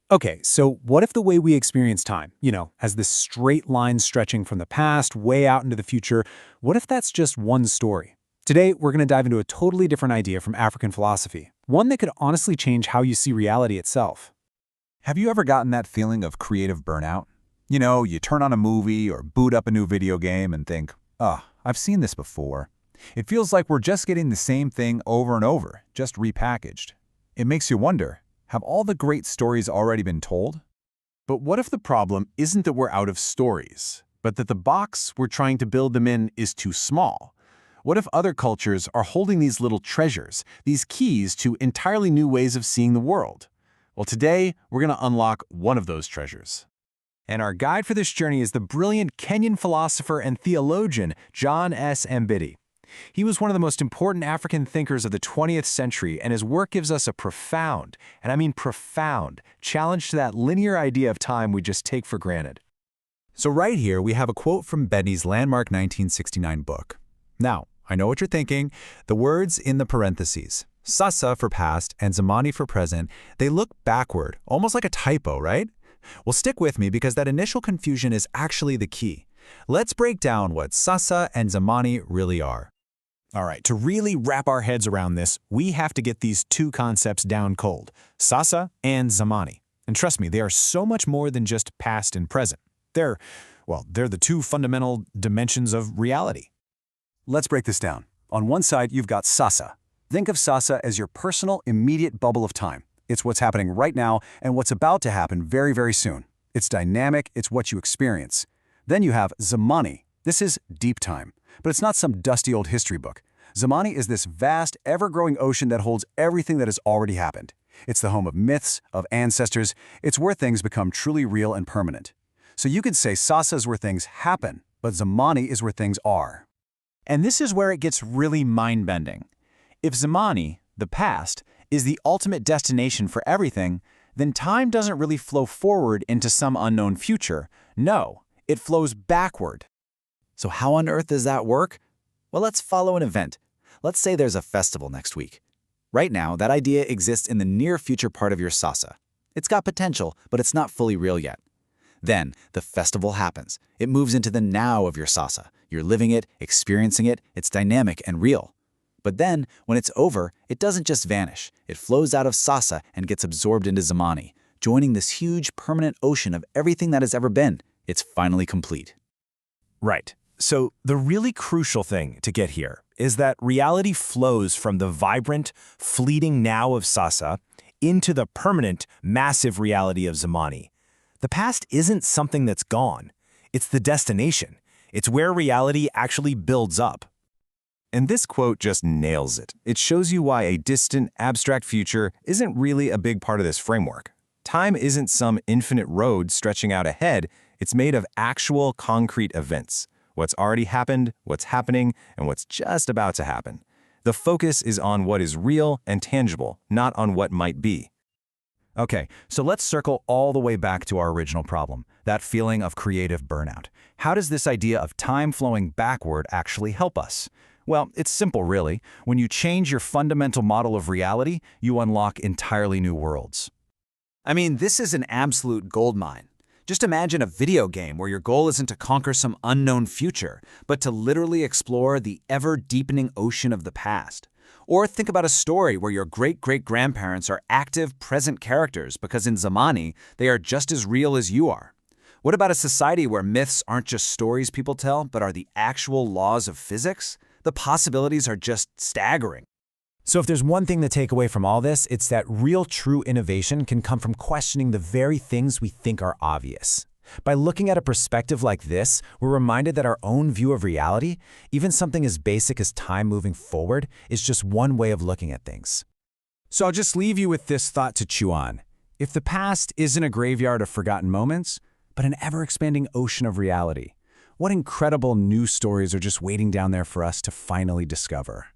Okay, so what if the way we experience time, as this straight line stretching from the past way out into the future, what if that's just one story? Today, we're going to dive into a totally different idea from African philosophy, one that could honestly change how you see reality itself. Have you ever gotten that feeling of creative burnout? You turn on a movie or boot up a new video game and think, I've seen this before. It feels like we're just getting the same thing over and over, just repackaged. It makes you wonder, have all the great stories already been told? But what if the problem isn't that we're out of stories, but that the box we're trying to build them in is too small? What if other cultures are holding these little treasures, these keys to entirely new ways of seeing the world? Well, today, we're going to unlock one of those treasures. And our guide for this journey is the brilliant Kenyan philosopher and theologian John S. Mbiti. He was one of the most important African thinkers of the 20th century, and his work gives us a profound, and I mean profound, challenge to that linear idea of time we just take for granted. So right here, we have a quote from Mbiti's landmark 1969 book. Now, I know what you're thinking. The words in the parentheses, Sasa for past and Zamani for present, they look backward, almost like a typo, right? Well, stick with me because that initial confusion is actually the key. Let's break down what Sasa and Zamani really are. All right, to really wrap our heads around this, we have to get these two concepts down cold, Sasa and Zamani. And trust me, they are so much more than just past and present. They're the two fundamental dimensions of reality. Let's break this down. On one side, you've got Sasa. Think of Sasa as your personal, immediate bubble of time. It's what's happening right now and what's about to happen very, very soon. It's dynamic, it's what you experience. Then you have Zamani. This is deep time. But it's not some dusty old history book. Zamani is this vast, ever-growing ocean that holds everything that has already happened. It's the home of myths, of ancestors. It's where things become truly real and permanent. So you could say Sasa is where things happen, but Zamani is where things are. And this is where it gets really mind-bending. If Zamani, the past, is the ultimate destination for everything, then time doesn't really flow forward into some unknown future. No, it flows backward. So how on earth does that work? Well, let's follow an event. Let's say there's a festival next week. Right now, that idea exists in the near future part of your Sasa. It's got potential, but it's not fully real yet. Then, the festival happens. It moves into the now of your Sasa. You're living it, experiencing it, it's dynamic and real. But then, when it's over, it doesn't just vanish. It flows out of Sasa and gets absorbed into Zamani, joining this huge permanent ocean of everything that has ever been. It's finally complete. Right. So the really crucial thing to get here is that reality flows from the vibrant, fleeting now of Sasa into the permanent, massive reality of Zamani. The past isn't something that's gone. It's the destination. It's where reality actually builds up. And this quote just nails it. It shows you why a distant, abstract future isn't really a big part of this framework. Time isn't some infinite road stretching out ahead. It's made of actual, concrete events. What's already happened, what's happening, and what's just about to happen. The focus is on what is real and tangible, not on what might be. Okay, so let's circle all the way back to our original problem, that feeling of creative burnout. How does this idea of time flowing backward actually help us? Well, it's simple, really. When you change your fundamental model of reality, you unlock entirely new worlds. I mean, this is an absolute goldmine. Just imagine a video game where your goal isn't to conquer some unknown future, but to literally explore the ever-deepening ocean of the past. Or think about a story where your great-great-grandparents are active, present characters because in Zamani, they are just as real as you are. What about a society where myths aren't just stories people tell, but are the actual laws of physics? The possibilities are just staggering. So if there's one thing to take away from all this, it's that real true innovation can come from questioning the very things we think are obvious. By looking at a perspective like this, we're reminded that our own view of reality, even something as basic as time moving forward, is just one way of looking at things. So I'll just leave you with this thought to chew on. If the past isn't a graveyard of forgotten moments, but an ever-expanding ocean of reality, what incredible new stories are just waiting down there for us to finally discover?